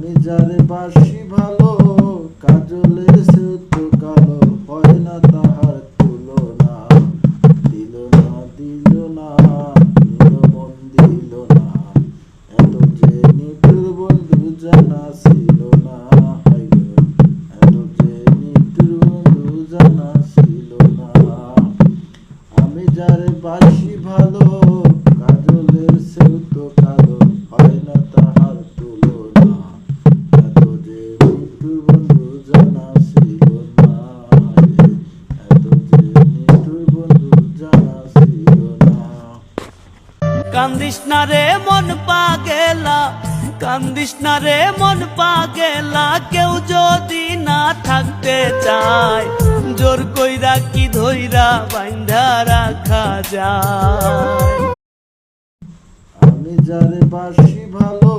আমি যারে বাসি ভালো, কাজলের সেও তো কালো, হয় না তাহার তুলনা। দিল না দিল না, নিল মন দিল না, এত যে নিঠুর বন্ধু জানা ছিল না। হায় গো, এত যে নিঠুর বন্ধু জানা ছিল না। আমি যারে বাসি ভালো, কাজলের সেও তো কালো, হয় না তাহার তুলনা। এত যে নিঠুর বন্ধু জানা ছিল না। এত যে নিঠুর বন্ধু জানা ছিল না। কান্দিস না রে মন পাগেলা, কান্দিস না রে মন পাগেলা, কেউ যদি না থাকতে চায়, জোর কইরা কি ধইরা বাইন্ধা রাখা যায়। আমি যারে বাসি ভালো,